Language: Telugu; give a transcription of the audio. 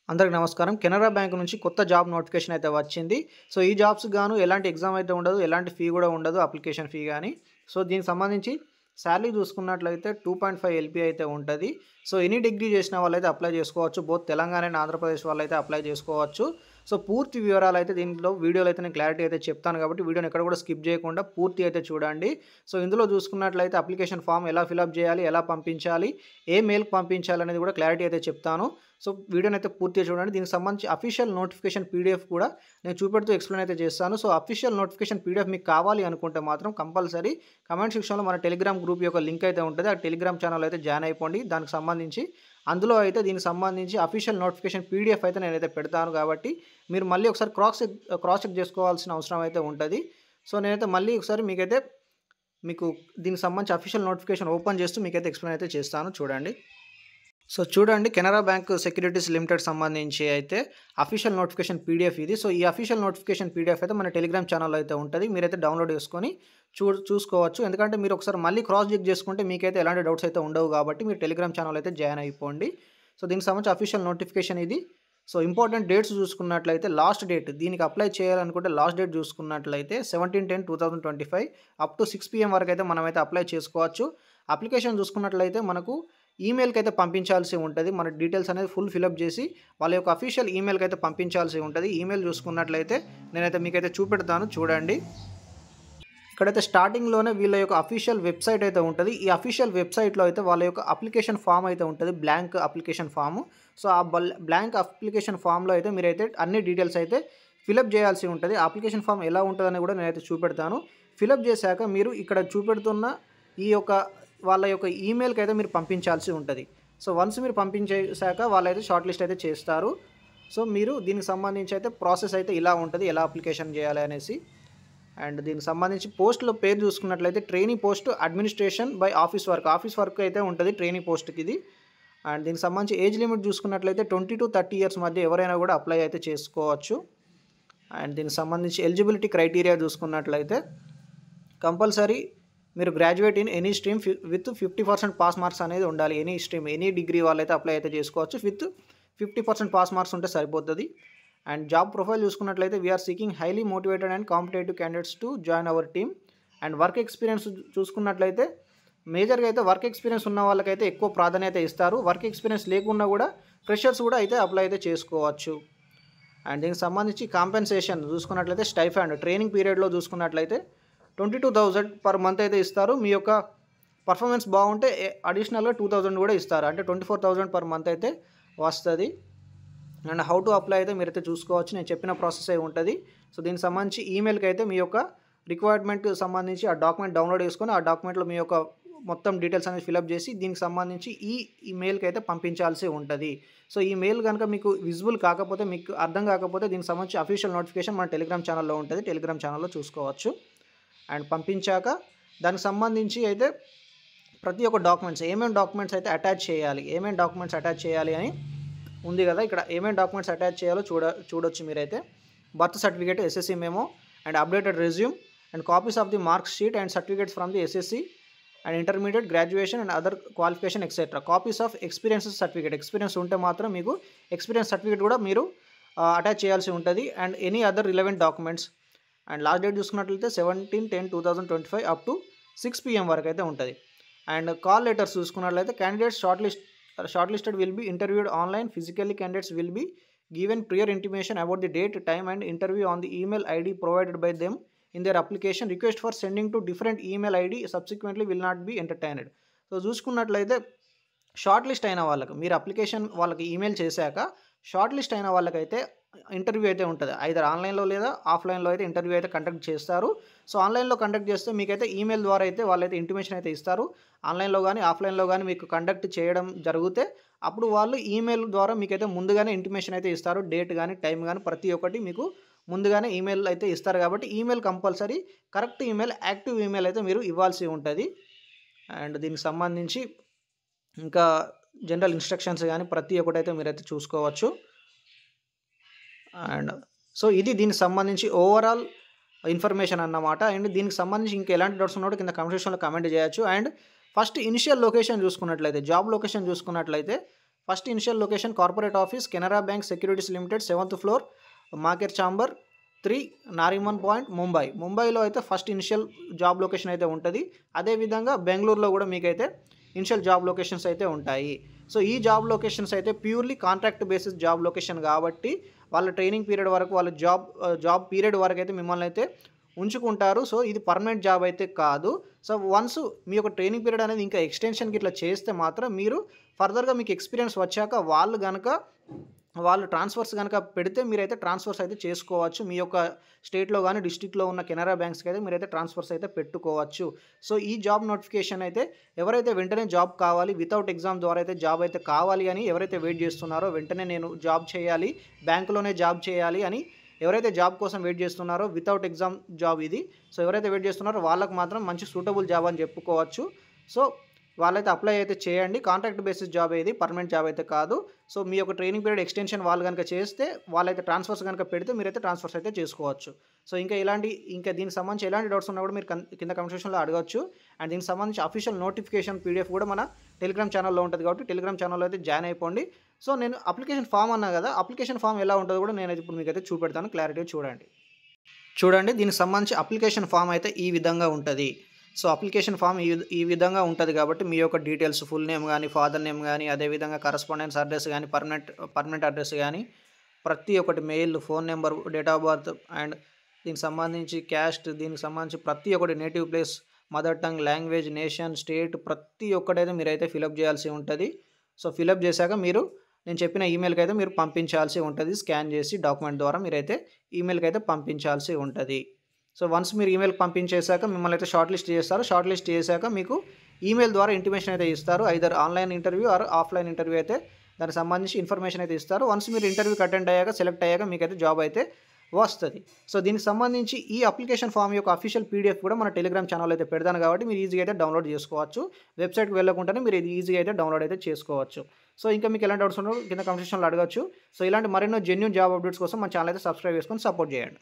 అందరికి నమస్కారం. కెనరా బ్యాంక్ నుంచి కొత్త జాబ్ నోటిఫికేషన్ అయితే వచ్చింది. సో, ఈ జాబ్స్‌కి గాను ఎలాంటి ఎగ్జామ్ అయితే ఉండదు. ఎలాంటి ఫీ కూడా ఉండదు. అప్లికేషన్ ఫీ గాని. సో, దీనికి సంబంధించి సాలరీ చూసుకున్నట్లయితే 2.5 ఎల్‌పీ అయితే ఉంటది. సో, ఎనీ డిగ్రీ చేసిన వాళ్ళైతే అప్లై చేసుకోవచ్చు. బోత్ తెలంగాణ అండ్ ఆంధ్రప్రదేశ్ వాళ్ళైతే అప్లై చేసుకోవచ్చు. సో, పూర్తి వివరాలైతే దీంట్లో వీడియోలో అయితే నేను క్లారిటీ అయితే చెప్తాను కాబట్టి వీడియోని ఎక్కడ కూడా స్కిప్ చేయకుండా పూర్తి అయితే చూడండి. సో, ఇందులో చూసుకున్నట్లయితే అప్లికేషన్ ఫామ్ ఎలా ఫిలప్ చేయాలి, ఎలా పంపించాలి, ఏ మెయిల్‌కి పంపించాలి అనేది కూడా క్లారిటీ అయితే చెప్తాను. సో, వీడియోని అయితే పూర్తిగా చూడండి. దీనికి సంబంధించి అఫీషియల్ నోటిఫికేషన్ పీడీఎఫ్ కూడా నేను చూపెడుతూ ఎక్స్‌ప్లెయిన్ అయితే చేస్తాను. సో, అఫీషియల్ నోటిఫికేషన్ పీడీఎఫ్ మీకు కావాలి అనుకుంటే మాత్రం కంపల్సరీ కామెంట్ సెక్షన్‌లో మన టెలిగ్రామ్ గ్రూప్ యొక్క లింక్ అయితే ఉంటది. ఆ టెలిగ్రామ్ ఛానల్ అయితే జాయిన్ అయిపోండి. దానికి సంబంధించి అందులో అయితే దీనికి సంబంధించి అఫీషియల్ నోటిఫికేషన్ పీడీఎఫ్ అయితే నేనైతే పెడతాను కాబట్టి మీరు మళ్ళీ ఒకసారి క్రాస్ చెక్ చేసుకోవాల్సిన అవసరం అయితే ఉంటది. సో, నేనైతే మళ్ళీ ఒకసారి మీకు దీనికి సంబంధించి అఫీషియల్ నోటిఫికేషన్ ఓపెన్ చేస్తూ మీకైతే ఎక్స్‌ప్లెయిన్ అయితే చేస్తాను చూడండి. సో, చూడండి కెనరా బ్యాంక్ సెక్యూరిటీస్ లిమిటెడ్ సంబంధించి అయితే అఫీషియల్ నోటిఫికేషన్ పీడీఎఫ్ ఇది. సో, ఈ అఫీషియల్ నోటిఫికేషన్ పీడీఎఫ్ అయితే మన టెలిగ్రామ్ ఛానల్‌లో అయితే ఉంటది. మీరైతే డౌన్‌లోడ్ చేసుకొని చూసుకోవచ్చు. ఎందుకంటే మీరు ఒకసారి మళ్ళీ క్రాస్ చెక్ చేసుకుంటే మీకైతే ఎలాంటి డౌట్స్ అయితే ఉండవు కాబట్టి మీరు టెలిగ్రామ్ ఛానల్ అయితే జాయిన్ అయిపోండి. సో, దీనికి సంబంధించి అఫీషియల్ నోటిఫికేషన్ ఇది. సో, ఇంపార్టెంట్ డేట్స్ చూసుకున్నట్లయితే లాస్ట్ డేట్ దీనికి అప్లై చేయాలనుకుంటే లాస్ట్ డేట్ చూసుకున్నట్లయితే 17/10/2025 అప్ టు 6 PM వరకు అయితే మనమైతే అప్లై చేసుకోవచ్చు. అప్లికేషన్ చూసుకున్నట్లయితే మనకు ఈమెయిల్‌కి అయితే పంపించాల్సి ఉంటది. మన డీటెయిల్స్ అనేది ఫుల్ ఫిలప్ చేసి వాళ్ళ యొక్క అఫీషియల్ ఈమెయిల్‌కి అయితే పంపించాల్సి ఉంటది. ఈమెయిల్ చూసుకున్నట్లయితే నేనైతే మీకైతే చూపెడతాను చూడండి. ఇక్కడైతే స్టార్టింగ్‌లోనే వీళ్ళ యొక్క అఫీషియల్ వెబ్‌సైట్ అయితే ఉంటది. ఈ అఫీషియల్ వెబ్‌సైట్‌లో అయితే వాళ్ళ యొక్క అప్లికేషన్ ఫామ్ అయితే ఉంటది. Blank application form. సో, ఆ బ్లాంక్ అప్లికేషన్ ఫామ్‌లో అయితే మీరైతే అన్ని డీటెయిల్స్ అయితే ఫిలప్ చేయాల్సి ఉంటది. ఆ అప్లికేషన్ ఫామ్ ఎలా ఉంటదని కూడా నేనైతే చూపెడతాను. ఫిలప్ చేశాక మీరు ఇక్కడ చూపెడుతున్న ఈ యొక్క వాళ్ళ యొక్క ఈమెయిల్‌కి అయితే మీరు పంపించాల్సి ఉంటది. సో, వన్స్ మీరు పంపించేసాక వాళ్ళైతే షార్ట్ లిస్ట్ అయితే చేస్తారు. సో, మీరు దీనికి సంబంధించి అయితే ప్రాసెస్ అయితే ఇలా ఉంటది. ఎలా అప్లికేషన్ చేయాలి అనేసి. అండ్ దీనికి సంబంధించి పోస్ట్‌లో పేరు చూసుకున్నట్లయితే trainee post administration by office work అయితే ఉంటది ట్రైనీ పోస్ట్‌కి ఇది. అండ్ దీనికి సంబంధించి ఏజ్ లిమిట్ చూసుకున్నట్లయితే 20-30 ఇయర్స్ మధ్య ఎవరైనా కూడా అప్లై అయితే చేసుకోవచ్చు. అండ్ దీనికి సంబంధించి ఎలిజిబిలిటీ క్రైటీరియా చూసుకున్నట్లయితే కంపల్సరీ మీరు graduate in any stream with 50% pass marks అనేది ఉండాలి. ఎనీ స్ట్రీమ్, ఎనీ డిగ్రీ వాళ్ళైతే అప్లై అయితే చేసుకోవచ్చు. విత్ 50% పాస్ మార్క్స్ ఉంటే సరిపోతది. అండ్ జాబ్ ప్రొఫైల్ చూసుకున్నట్లయితే we're seeking highly motivated and competitive candidates to join our team. And work experience చూసుకున్నట్లయితే మేజర్‌గా అయితే వర్క్ ఎక్స్పీరియన్స్ ఉన్న వాళ్ళకైతే ఎక్కువ ప్రాధాన్యత ఇస్తారు. వర్క్ ఎక్స్పీరియన్స్ లేకున్నా కూడా ఫ్రెషర్స్ కూడా అయితే అప్లై అయితే చేసుకోవచ్చు. అండ్ దీనికి సంబంధించి కాంపెన్సేషన్ చూసుకున్నట్లయితే స్టైఫండ్ ట్రైనింగ్ పీరియడ్‌లో చూసుకున్నట్లయితే 22,000 పర్ మంత్ అయితే ఇస్తారు. మీ యొక్క పర్ఫార్మెన్స్ బాగుంటే అడిషనల్‌గా 2,000 కూడా ఇస్తారు. అంటే 24,000 పర్ మంత్ అయితే వస్తది. అండ్ హౌ టు అప్లై అయితే మీరైతే చూసుకోవచ్చు. నేను చెప్పిన ప్రాసెసే ఉంటది. సో, దీనికి సంబంధించి ఈమెయిల్‌కి అయితే మీ యొక్క రిక్వైర్మెంట్ సంబంధించి ఆ డాక్యుమెంట్ డౌన్‌లోడ్ చేసుకొని ఆ డాక్యుమెంట్‌లో మీ యొక్క మొత్తం డీటెయిల్స్ అనేది ఫిలప్ చేసి దీనికి సంబంధించి ఈ మెయిల్‌కి అయితే పంపించాల్సి ఉంటది. సో, ఈ మెయిల్ గనుక మీకు విజిబుల్ కాకపోతే, మీకు అర్థం కాకపోతే దీనికి సంబంధించి అఫీషియల్ నోటిఫికేషన్ మన టెలిగ్రామ్ ఛానల్‌లో ఉంటది. టెలిగ్రామ్ ఛానల్‌లో చూసుకోవచ్చు. అండ్ పంపించాక దానికి సంబంధించి అయితే ప్రతి ఒక్క డాక్యుమెంట్స్ ఏమేం డాక్యుమెంట్స్ అయితే అటాచ్ చేయాలి అని ఉంది కదా. ఇక్కడ ఏమేం డాక్యుమెంట్స్ అటాచ్ చేయాలో చూడొచ్చు మీరైతే. Birth certificate, SSC memo and updated resume and copies of the mark sheet and certificates from the SSC and intermediate, graduation and other qualification etcetera. Copies of experience ఉంటే మాత్రం మీకు ఎక్స్పీరియన్స్ సర్టిఫికేట్ కూడా మీరు అటాచ్ చేయాల్సి ఉంటది. And any other relevant documents. And last date చూసుకున్నట్లయితే 17/10/2025 అప్ టు 6 PM వరకు అయితే ఉంటది. అండ్ కాల్ లెటర్స్ చూసుకున్నట్లయితే candidates shortlisted will be interviewed online. Physically, candidates will be given prior intimation about the date, time and interview on the email ID provided by them in their application. Request for sending to different email ID subsequently will not be entertained. So, చూసుకున్నట్లయితే షార్ట్ లిస్ట్ అయిన వాళ్ళకి మీరు అప్లికేషన్ వాళ్ళకి ఈమెయిల్ చేశాక షార్ట్ లిస్ట్ అయిన వాళ్ళకైతే ఇంటర్వ్యూ అయితే ఉంటుంది. ఐదర్ ఆన్లైన్‌లో లేదా ఆఫ్లైన్‌లో అయితే ఇంటర్వ్యూ అయితే కండక్ట్ చేస్తారు. సో, ఆన్లైన్‌లో కండక్ట్ చేస్తే మీకైతే ఈమెయిల్ ద్వారా అయితే వాళ్ళైతే ఇంటిమేషన్ అయితే ఇస్తారు. ఆన్లైన్‌లో గానీ, ఆఫ్లైన్‌లో గానీ మీకు కండక్ట్ చేయడం జరిగితే అప్పుడు వాళ్ళు ఈమెయిల్ ద్వారా మీకైతే ముందుగానే ఇంటిమేషన్ అయితే ఇస్తారు. డేట్ గానీ, టైం గానీ ప్రతి ఒక్కటి మీకు ముందుగానే ఈమెయిల్ అయితే ఇస్తారు కాబట్టి email compulsory correct email, active email అయితే మీరు ఇవ్వాల్సి ఉంటది. అండ్ దీనికి సంబంధించి ఇంకా జనరల్ ఇన్‌స్ట్రక్షన్స్ గానీ ప్రతి ఒక్కటైతే మీరైతే చూసుకోవచ్చు. అండ్ సో, ఇది దీనికి సంబంధించి ఓవరాల్ ఇన్ఫర్మేషన్ అన్నమాట. అండ్ దీనికి సంబంధించి ఇంకా ఎలాంటి డౌట్స్ ఉన్నా కూడా కింద కామెంట్ సెక్షన్‌లో కామెంట్ చేయొచ్చు. అండ్ ఫస్ట్ ఇనిషియల్ లొకేషన్ చూసుకున్నట్లయితే, జాబ్ లొకేషన్ చూసుకున్నట్లయితే first initial location corporate office Canara bank securities limited 7th floor market chamber 3 Nariman point ముంబైలో అయితే ఫస్ట్ ఇనిషియల్ జాబ్ లొకేషన్ అయితే ఉంటుంది. అదేవిధంగా బెంగళూరులో కూడా మీకైతే ఇనిషియల్ జాబ్ లొకేషన్స్ అయితే ఉంటాయి. సో ఈ జాబ్ లొకేషన్స్ అయితే purely contract basis job location కాబట్టి వాళ్ళ ట్రైనింగ్ పీరియడ్ వరకు వాళ్ళ జాబ్ పీరియడ్ వరకు అయితే మిమ్మల్ని అయితే ఉంచుకుంటారు. సో ఇది పర్మనెంట్ జాబ్ అయితే కాదు. సో వన్స్ మీ యొక్క ట్రైనింగ్ పీరియడ్ అనేది ఇంకా ఎక్స్టెన్షన్కి ఇట్లా చేస్తే మాత్రం మీరు ఫర్దర్గా మీకు ఎక్స్పీరియన్స్ వచ్చాక వాళ్ళు ట్రాన్స్ఫర్స్ కనుక పెడితే మీరైతే ట్రాన్స్ఫర్స్ అయితే చేసుకోవచ్చు. మీ యొక్క స్టేట్లో కానీ డిస్ట్రిక్ట్లో ఉన్న కెనరా బ్యాంక్స్కి అయితే మీరైతే ట్రాన్స్ఫర్స్ అయితే పెట్టుకోవచ్చు. సో ఈ జాబ్ నోటిఫికేషన్ అయితే ఎవరైతే వెంటనే జాబ్ కావాలి వితౌట్ ఎగ్జామ్ ద్వారా అయితే జాబ్ అయితే కావాలి అని ఎవరైతే వెయిట్ చేస్తున్నారో, వెంటనే నేను జాబ్ చేయాలి బ్యాంకులోనే జాబ్ చేయాలి అని ఎవరైతే జాబ్ కోసం వెయిట్ చేస్తున్నారో వితౌట్ ఎగ్జామ్ జాబ్ ఇది. సో ఎవరైతే వెయిట్ చేస్తున్నారో వాళ్ళకి మాత్రం మంచి సూటబుల్ జాబ్ అని చెప్పుకోవచ్చు. సో వాళ్ళైతే అప్లై అయితే చేయండి. కాంట్రాక్ట్ బేసిస్ జాబ్ ఇది, పర్మనెంట్ జాబ్ అయితే కాదు. సో మీ యొక్క ట్రైనింగ్ పీరియడ్ ఎక్స్టెన్షన్ వాళ్ళు కనుక చేస్తే వాళ్ళైతే ట్రాన్స్ఫర్స్ కనుక పెడితే మీరైతే ట్రాన్స్ఫర్స్ అయితే చేసుకోవచ్చు. సో ఇంకా దీనికి సంబంధించి ఎలాంటి డౌట్స్ ఉన్నా కూడా మీరు కింద కమెంట్ సెక్షన్లో అడగవచ్చు. అండ్ దీనికి సంబంధించి అఫీషియల్ నోటిఫికేషన్ పీడిఎఫ్ కూడా మన టెలిగ్రామ్ ఛానల్లో ఉంటుంది కాబట్టి టెలిగ్రామ్ ఛానల్లో అయితే జాయిన్ అయిపోండి. సో నేను అప్లికేషన్ ఫామ్ అన్నా కదా, అప్లికేషన్ ఫామ్ ఎలా ఉంటుందో కూడా నేను ఇప్పుడు మీకు అయితే చూపెడతాను. క్లారిటీగా చూడండి. దీనికి సంబంధించి అప్లికేషన్ ఫామ్ అయితే ఈ విధంగా ఉంటుంది. సో అప్లికేషన్ ఫామ్ ఈ విధంగా ఉంటుంది కాబట్టి మీ యొక్క డీటెయిల్స్ ఫుల్ నేమ్ కానీ, ఫాదర్ నేమ్ కానీ, అదేవిధంగా కరస్పాండెన్స్ అడ్రస్ కానీ, పర్మనెంట్ అడ్రస్ కానీ, ప్రతి ఒక్కటి mail, phone number, date of birth and దీనికి సంబంధించి క్యాస్ట్, దీనికి సంబంధించి ప్రతి ఒక్కటి native place, mother tongue, language, nation, state ప్రతి ఒక్కటైతే మీరైతే ఫిలప్ చేయాల్సి ఉంటుంది. సో ఫిలప్ చేశాక నేను చెప్పిన ఈమెయిల్కి అయితే మీరు పంపించాల్సి ఉంటుంది. స్కాన్ చేసి డాక్యుమెంట్ ద్వారా మీరైతే ఈమెయిల్కి అయితే పంపించాల్సి ఉంటుంది. సో వన్స్ మీరు ఈమెయిల్ పంపించేశాక మిమ్మల్ని అయితే షార్ట్ లిస్ట్ చేస్తారు. షార్ట్ లిస్ట్ చేశాక మీకు ఈమెయిల్ ద్వారా ఇంటిమేషన్ అయితే ఇస్తారు. Either online interview or offline interview అయితే దానికి సంబంధించి ఇన్ఫర్మేషన్ అయితే ఇస్తారు. వన్స్ మీరు ఇంటర్వ్యూకి అటెండ్ అయ్యాక సెలెక్ట్ అయ్యాక మీకైతే జాబ్ అయితే వస్తుంది. సో దీనికి సంబంధించి ఈ అప్లికేషన్ ఫామ్ యొక్క అఫీషియల్ పీడిఎఫ్ కూడా మన టెలిగ్రామ్ ఛానల్ అయితే పెడతాను కాబట్టి మీరు ఈజీగా అయితే డౌన్లోడ్ చేసుకోవచ్చు. వెబ్సైట్కి వెళ్ళకుండానే మీరు ఇది ఈజీగా అయితే డౌన్లోడ్ అయితే చేసుకోవచ్చు. సో ఇంకా మీకు ఎలాంటి డౌట్స్ ఉన్నారో కింద కమెంట్ సెక్షన్లో అడగచ్చు. సో ఇలాంటి మరెన్నో జెన్యూన్ జాబ్ అప్డేట్స్ కోసం మన ఛానల్ అయితే సబ్స్క్రైబ్ చేసుకొని సపోర్ట్ చేయండి.